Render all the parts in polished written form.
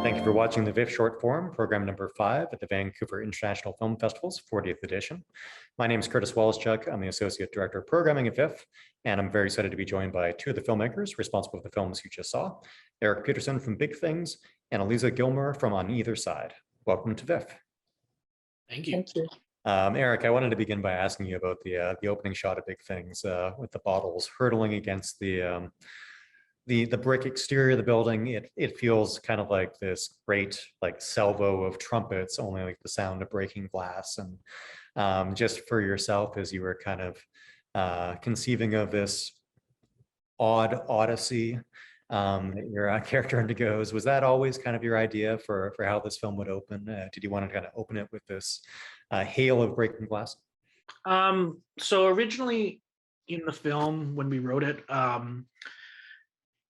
Thank you for watching the VIFF short form, program number 5 at the Vancouver International Film Festival's 40th edition. My name is Curtis Woloschuk. I'm the Associate Director of Programming at VIFF, and I'm very excited to be joined by two of the filmmakers responsible for the films you just saw, Eric Peterson from Big Things and Elisa Gilmour from On Either Side. Welcome to VIFF. Thank you. Thank you. Eric, I wanted to begin by asking you about the opening shot of Big Things with the bottles hurtling against the brick exterior of the building. It feels kind of like this great like salvo of trumpets, only like the sound of breaking glass. And just for yourself, as you were kind of conceiving of this odd odyssey that your character undergoes, was that always kind of your idea for how this film would open? Did you want to kind of open it with this hail of breaking glass? So originally in the film, when we wrote it,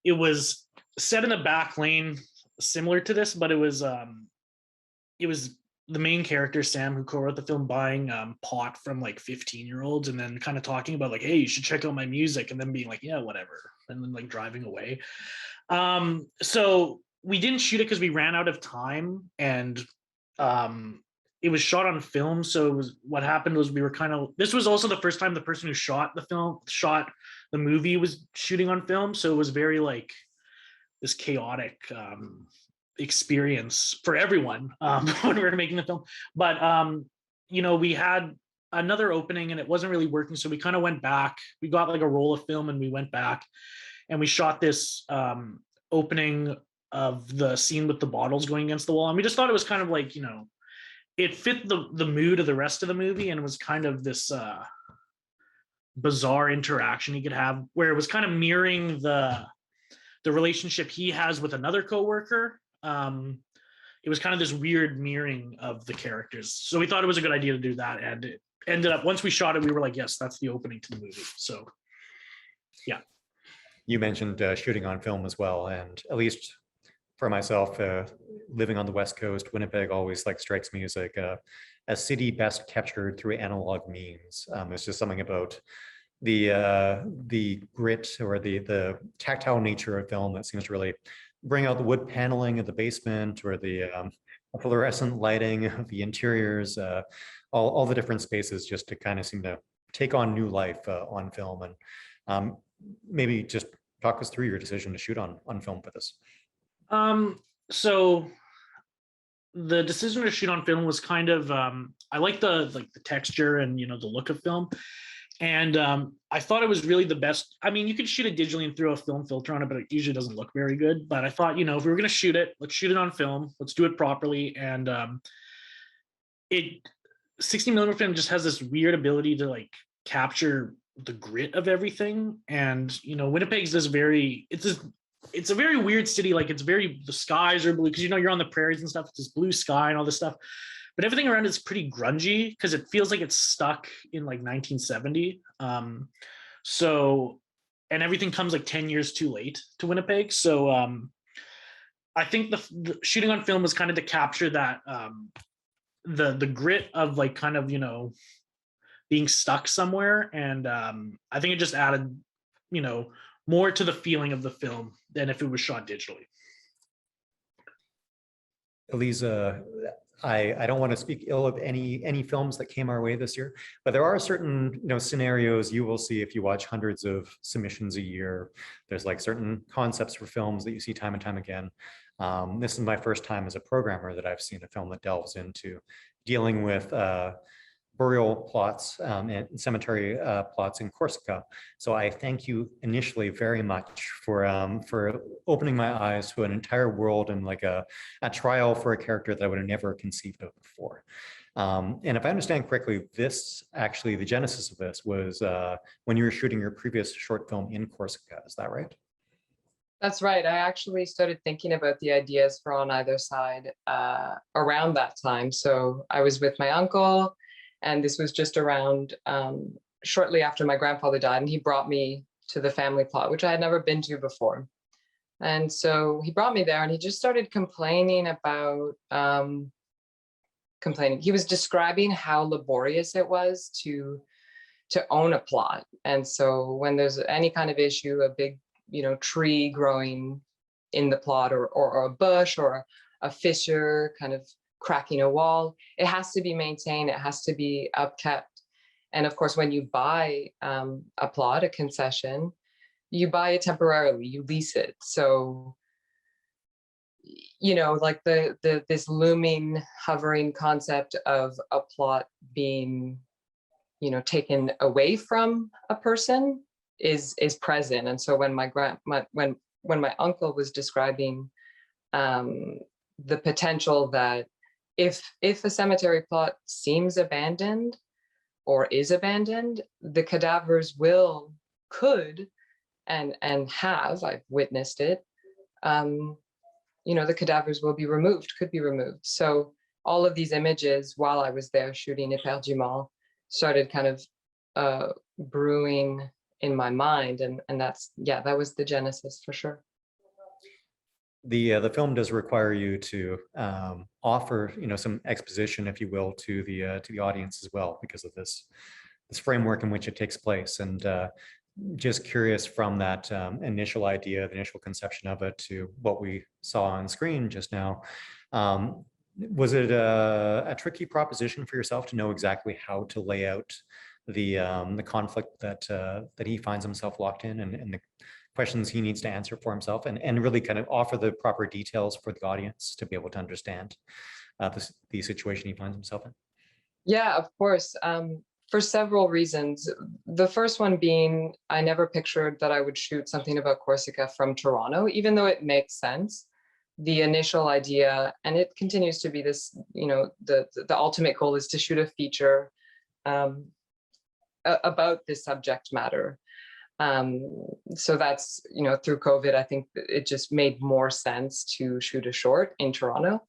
it was set in the back lane similar to this, but it was the main character, Sam, who co-wrote the film, buying pot from like 15-year-olds and then kind of talking about like, hey, you should check out my music, and then being like, yeah, whatever, and then like driving away. So we didn't shoot it because we ran out of time, and it was shot on film. So what happened was we were kind of, this was also the first time the person who shot the movie was shooting on film. So it was very like this chaotic experience for everyone when we were making the film. But, we had another opening and it wasn't really working. So we kind of went back, we got like a roll of film and we went back and we shot this opening of the scene with the bottles going against the wall. And we just thought it was kind of like, it fit the mood of the rest of the movie, and it was kind of this bizarre interaction he could have, where it was kind of mirroring the relationship he has with another coworker. It was kind of this weird mirroring of the characters. So we thought it was a good idea to do that, and it ended up, once we shot it, we were like, yes, that's the opening to the movie. So yeah. You mentioned shooting on film as well, and at least for myself, living on the West Coast, Winnipeg always like strikes me as like a city best captured through analog means. It's just something about the grit or the tactile nature of film that seems to really bring out the wood paneling of the basement, or the fluorescent lighting of the interiors, all the different spaces just to kind of seem to take on new life on film. And maybe just talk us through your decision to shoot on film for this. So the decision to shoot on film was kind of, I like the texture and, the look of film. And I thought it was really the best. I mean, you could shoot it digitally and throw a film filter on it, but it usually doesn't look very good. But I thought, if we were going to shoot it, let's shoot it on film. Let's do it properly. And 60mm film just has this weird ability to like capture the grit of everything. And, Winnipeg's this it's a very weird city. Like the skies are blue because, you're on the prairies and stuff. It's this blue sky and all this stuff. But everything around it's pretty grungy because it feels like it's stuck in like 1970. And everything comes like 10 years too late to Winnipeg. So I think the shooting on film was kind of to capture that, the grit of like kind of, being stuck somewhere. And I think it just added, more to the feeling of the film than if it was shot digitally. Elisa, I don't want to speak ill of any films that came our way this year, but there are certain scenarios you will see if you watch hundreds of submissions a year. There's like certain concepts for films that you see time and time again. This is my first time as a programmer that I've seen a film that delves into dealing with burial plots and cemetery plots in Corsica. So I thank you initially very much for opening my eyes to an entire world and like a trial for a character that I would have never conceived of before. And if I understand correctly, the genesis of this was when you were shooting your previous short film in Corsica. Is that right? That's right. I actually started thinking about the ideas for On Either Side around that time. So I was with my uncle, and this was just around shortly after my grandfather died, and he brought me to the family plot, which I had never been to before. And so he brought me there, and he just started complaining about He was describing how laborious it was to to own a plot. And so when there's any kind of issue, a big, tree growing in the plot, or a bush, or a fissure kind of cracking a wall, it has to be maintained, it has to be upkept. And of course, when you buy a plot, a concession, you buy it temporarily, you lease it. So, like this looming, hovering concept of a plot being, taken away from a person is present. And so when when my uncle was describing the potential that if a cemetery plot seems abandoned or is abandoned, the cadavers could and have, I've witnessed it, the cadavers will be removed, could be removed. So all of these images while I was there shooting Éperdument started kind of brewing in my mind, and that was the genesis for sure. The film does require you to offer some exposition, if you will, to the audience as well, because of this framework in which it takes place. And just curious, from that initial idea, the initial conception of it, to what we saw on screen just now, was it a tricky proposition for yourself to know exactly how to lay out the conflict that he finds himself locked in, and the questions he needs to answer for himself, and really kind of offer the proper details for the audience to be able to understand the situation he finds himself in? Yeah, of course. For several reasons. The first one being, I never pictured that I would shoot something about Corsica from Toronto, even though it makes sense. The initial idea, and it continues to be this, the ultimate goal is to shoot a feature about this subject matter. So that's, through COVID, I think it just made more sense to shoot a short in Toronto.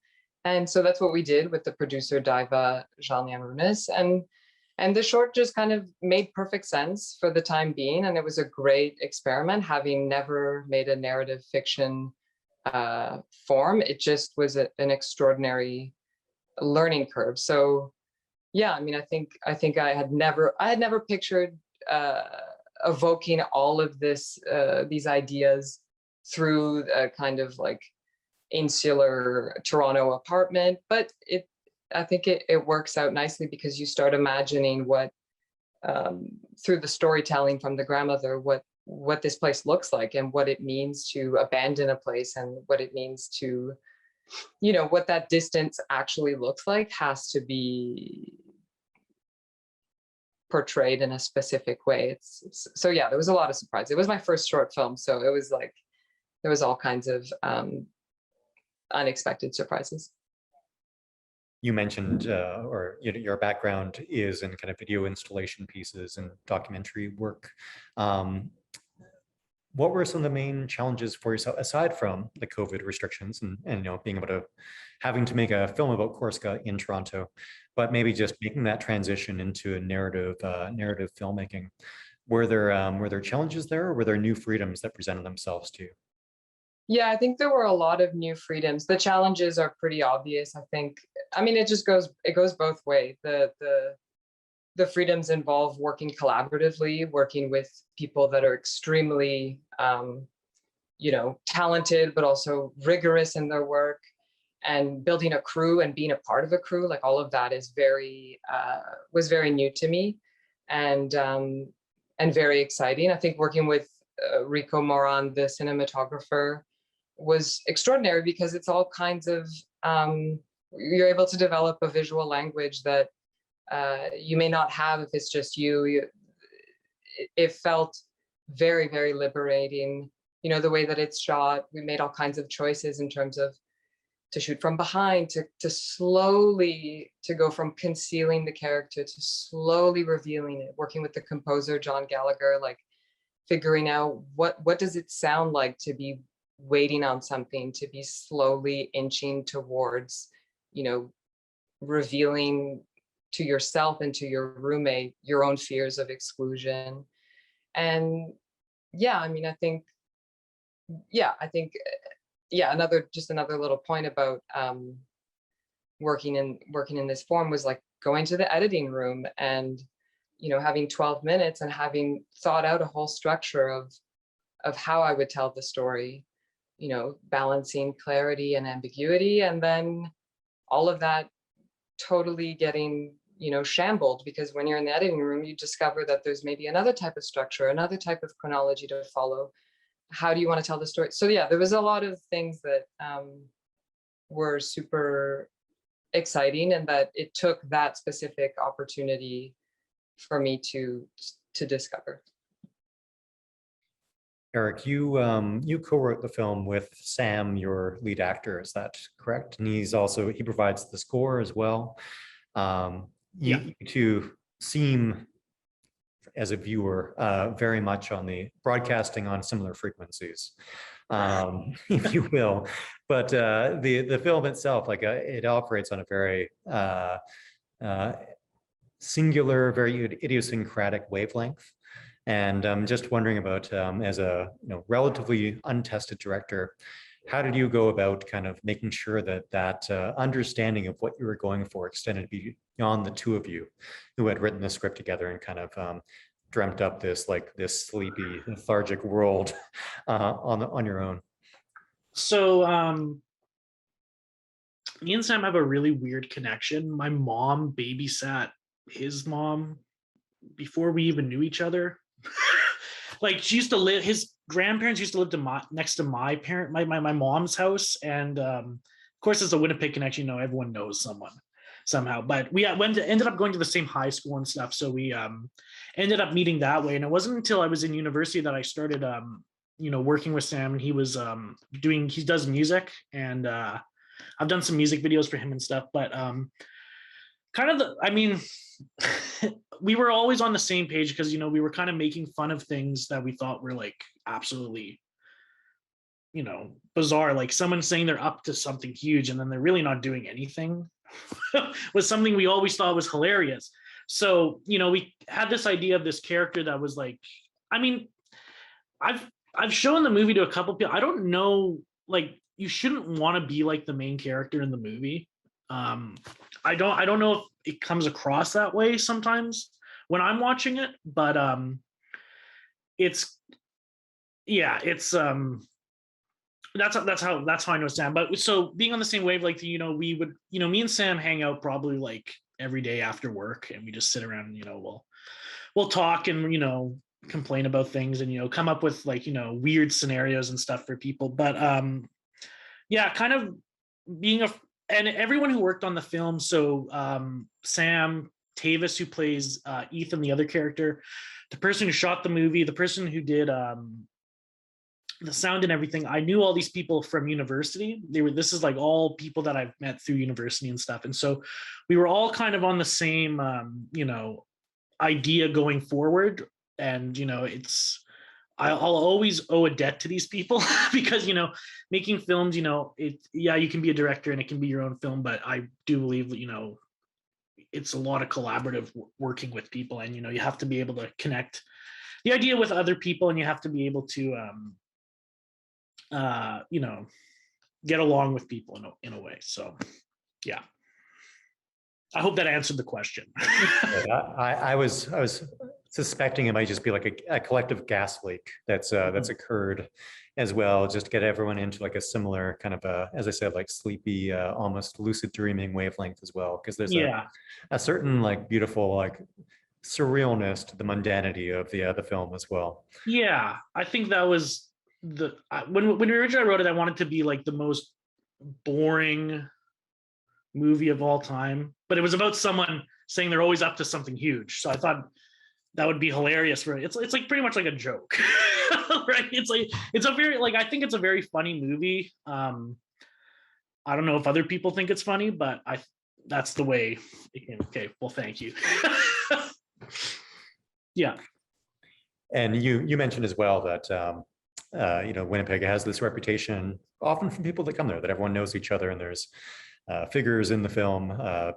And so that's what we did with the producer, Daiva Jalniamunis. And the short just kind of made perfect sense for the time being. And it was a great experiment, having never made a narrative fiction form. It just was an extraordinary learning curve. So yeah, I mean, I think I had never pictured evoking all of these ideas through a kind of like insular Toronto apartment, but I think it works out nicely, because you start imagining what through the storytelling from the grandmother, what this place looks like, and what it means to abandon a place, and what it means to, what that distance actually looks like has to be portrayed in a specific way. So yeah, there was a lot of surprise. It was my first short film, so it was like there was all kinds of unexpected surprises. You mentioned, or your background is in kind of video installation pieces and documentary work. What were some of the main challenges for yourself, aside from the COVID restrictions and being able to having to make a film about Corsica in Toronto, but maybe just making that transition into a narrative filmmaking? Were there challenges there, or were there new freedoms that presented themselves to you? Yeah, I think there were a lot of new freedoms. The challenges are pretty obvious, I think. I mean, it goes both ways. The freedoms involve working collaboratively, working with people that are extremely, talented, but also rigorous in their work, and building a crew and being a part of a crew. Like, all of that is was very new to me, and very exciting. I think working with Rico Moran, the cinematographer, was extraordinary, because it's all kinds of, you're able to develop a visual language that you may not have if it's just you. It felt very, very liberating. The way that it's shot, we made all kinds of choices in terms of to shoot from behind, to slowly, to go from concealing the character to slowly revealing it, working with the composer, John Gallagher, like figuring out what does it sound like to be waiting on something, to be slowly inching towards, revealing to yourself and to your roommate your own fears of exclusion. And yeah, I mean, I think another little point about working in this form was like going to the editing room and having 12 minutes and having thought out a whole structure of how I would tell the story, balancing clarity and ambiguity, and then all of that totally getting, shambled, because when you're in the editing room, you discover that there's maybe another type of structure, another type of chronology to follow. How do you want to tell the story? So yeah, there was a lot of things that were super exciting, and that it took that specific opportunity for me to discover. Eric, you co-wrote the film with Sam, your lead actor, is that correct? And he provides the score as well. You two seem, as a viewer, very much on the broadcasting on similar frequencies, if you will. But the film itself, it operates on a very singular, very idiosyncratic wavelength. And I'm just wondering about, as a relatively untested director, how did you go about kind of making sure that understanding of what you were going for extended beyond the two of you who had written the script together and kind of dreamt up this sleepy, lethargic world on your own? So me and Sam have a really weird connection. My mom babysat his mom before we even knew each other. She used to live, his grandparents used to live next to my mom's house. And of course, it's a Winnipeg connection, everyone knows someone somehow. But we ended up going to the same high school and stuff. So we ended up meeting that way. And it wasn't until I was in university that I started working with Sam. And he was he does music, and I've done some music videos for him and stuff. But we were always on the same page, because we were kind of making fun of things that we thought were absolutely bizarre, like someone saying they're up to something huge and then they're really not doing anything was something we always thought was hilarious. So we had this idea of this character that was I've shown the movie to a couple people. I don't know, you shouldn't want to be like the main character in the movie. I don't know if it comes across that way sometimes when I'm watching it, but that's how I know Sam. But so being on the same wavelength, we would, me and Sam hang out probably every day after work, and we just sit around and we'll talk and complain about things and come up with weird scenarios and stuff for people. But kind of being and everyone who worked on the film, so Sam, Tavis, who plays Ethan, the other character, the person who shot the movie, the person who did the sound and everything, I knew all these people from university. This is all people that I've met through university and stuff. And so we were all kind of on the same idea going forward. And I'll always owe a debt to these people because making films, you can be a director and it can be your own film, but I do believe it's a lot of collaborative working with people, and you have to be able to connect the idea with other people, and you have to be able to get along with people in a way. So yeah, I hope that answered the question. I was suspecting it might just be a collective gas leak that's occurred as well, just to get everyone into a similar kind of as I said, sleepy, almost lucid dreaming wavelength as well, because there's a certain beautiful surrealness to the mundanity of the film as well. Yeah, I think that was when we originally wrote it, I wanted to be the most boring movie of all time, but it was about someone saying they're always up to something huge. So I thought that would be hilarious. It's pretty much like a joke, right? It's a very I think it's a very funny movie. I don't know if other people think it's funny, but that's the way it came. Okay, well, thank you. Yeah. And you mentioned as well that Winnipeg has this reputation, often from people that come there, that everyone knows each other, and there's figures in the film,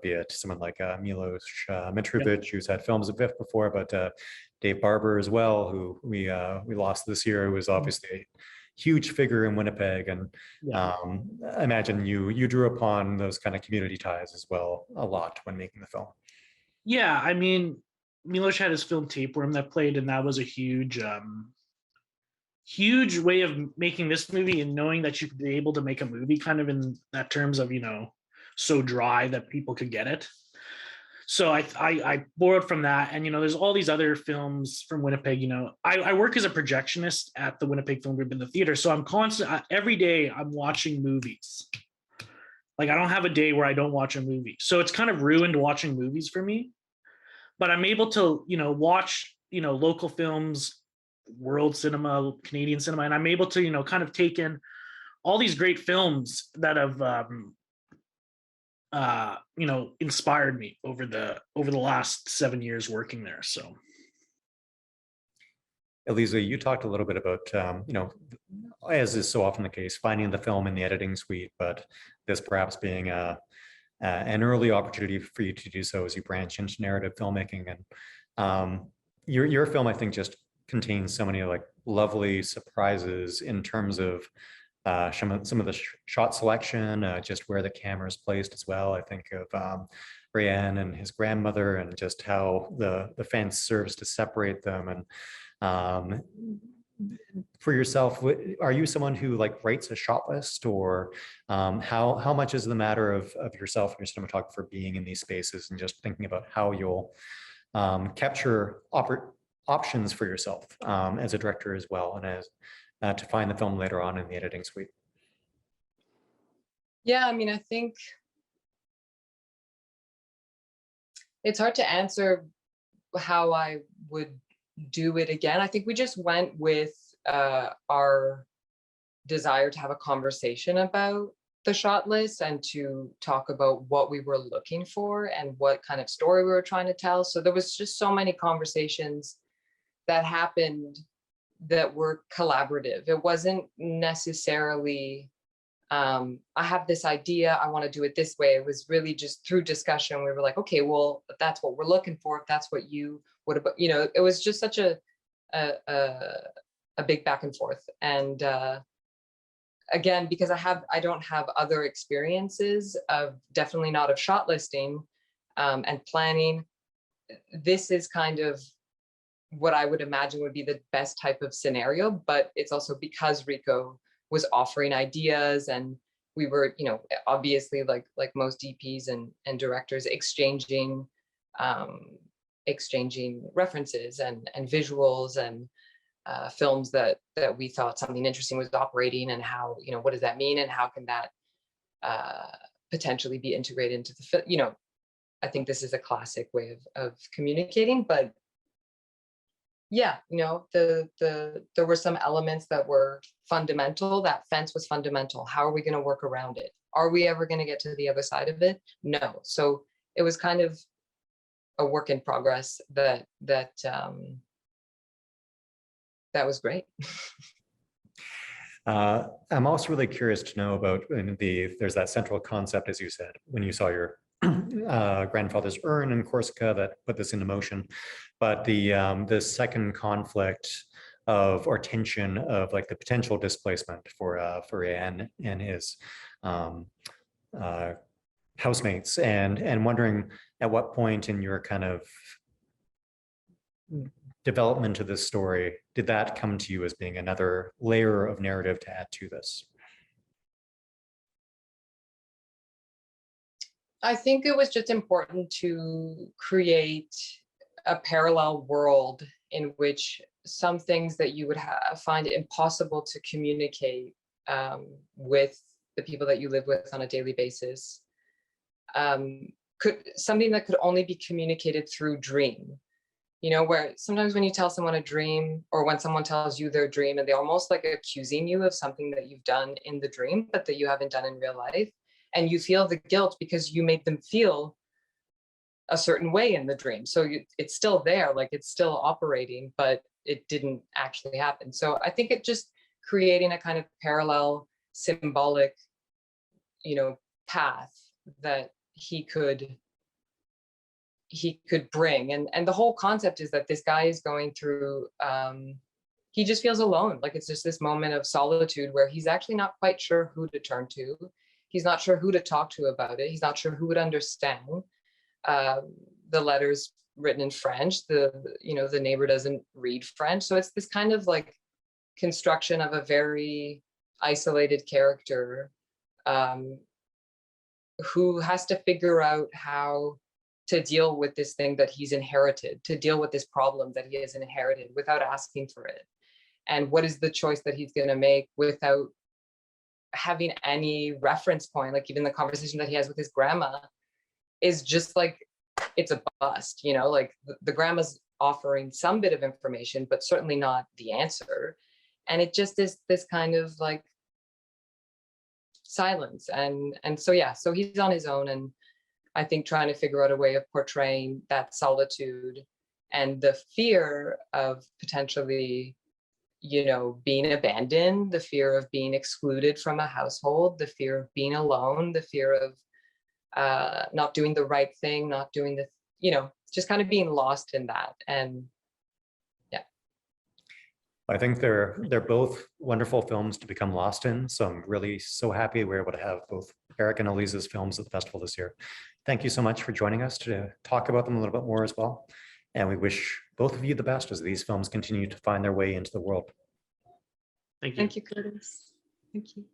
be it someone like Milos Mitrovic, who's had films at VIFF before, but Dave Barber as well, who we lost this year, who was obviously a huge figure in Winnipeg. And I imagine you drew upon those kind of community ties as well a lot when making the film. Yeah, I mean, Milos had his film Tapeworm that played, and that was a huge huge way of making this movie, and knowing that you could be able to make a movie kind of in that terms of, so dry that people could get it. So I borrowed from that. And there's all these other films from Winnipeg. I work as a projectionist at the Winnipeg Film Group in the theater, so I'm every day I'm watching movies. Like, I don't have a day where I don't watch a movie, so it's kind of ruined watching movies for me. But I'm able to watch local films, world cinema, Canadian cinema, and I'm able to kind of take in all these great films that have inspired me over the last 7 years working there. So, Elisa, you talked a little bit about, as is so often the case, finding the film in the editing suite, but this perhaps being an early opportunity for you to do so as you branch into narrative filmmaking. And your film, I think, just contains so many like lovely surprises in terms of some of the shot selection, just where the camera is placed as well. I think of Brienne and his grandmother, and just how the fence serves to separate them. And for yourself, are you someone who like writes a shot list, or how much is the matter of yourself and your cinematographer being in these spaces and just thinking about how you'll capture options for yourself as a director as well, and as to find the film later on in the editing suite? Yeah, I mean, I think it's hard to answer how I would do it again. I think we just went with our desire to have a conversation about the shot list and to talk about what we were looking for and what kind of story we were trying to tell. So there was just so many conversations that happened that were collaborative. It wasn't necessarily, I have this idea, I want to do it this way. It was really just through discussion. We were like, okay, well, if that's what we're looking for, if that's what you would, it was just such a big back and forth. And again, because I don't have other experiences of, definitely not of shot listing and planning. This is kind of what I would imagine would be the best type of scenario, but it's also because Rico was offering ideas, and we were, obviously like most DPs and directors, exchanging references and visuals and films that we thought something interesting was operating, and how, what does that mean, and how can that potentially be integrated into the film. I think this is a classic way of communicating, but yeah, there were some elements that were fundamental. That fence was fundamental. How are we going to work around it? Are we ever going to get to the other side of it? No. So it was kind of a work in progress that was great. I'm also really curious to know about there's that central concept, as you said, when you saw your grandfather's urn in Corsica that put this into motion. But the second conflict or tension of like the potential displacement for Anne and his housemates, and wondering at what point in your kind of development of this story did that come to you as being another layer of narrative to add to this? I think it was just important to create a parallel world in which some things that you would find impossible to communicate with the people that you live with on a daily basis, something that could only be communicated through dream. Where sometimes when you tell someone a dream, or when someone tells you their dream, and they're almost like accusing you of something that you've done in the dream, but that you haven't done in real life. And you feel the guilt because you made them feel a certain way in the dream. So it's still there, like it's still operating, but it didn't actually happen. So I think it just creating a kind of parallel symbolic, path that he could bring. And the whole concept is that this guy is going through, he just feels alone. Like it's just this moment of solitude where he's actually not quite sure who to turn to. He's not sure who to talk to about it. He's not sure who would understand the letters written in French. The neighbor doesn't read French. So it's this kind of like construction of a very isolated character who has to figure out how to deal with this thing that he's inherited, to deal with this problem that he has inherited without asking for it. And what is the choice that he's going to make without having any reference point? Like even the conversation that he has with his grandma is just like, it's a bust, like the grandma's offering some bit of information, but certainly not the answer. And it just is this kind of like silence. And so, yeah, so he's on his own. And I think trying to figure out a way of portraying that solitude and the fear of potentially, being abandoned, the fear of being excluded from a household, the fear of being alone, the fear of not doing the right thing, not doing the, just kind of being lost in that. And yeah. I think they're both wonderful films to become lost in. So I'm really so happy we're able to have both Eric and Elisa's films at the festival this year. Thank you so much for joining us to talk about them a little bit more as well. And we wish both of you the best as these films continue to find their way into the world. Thank you. Thank you, Curtis. Thank you.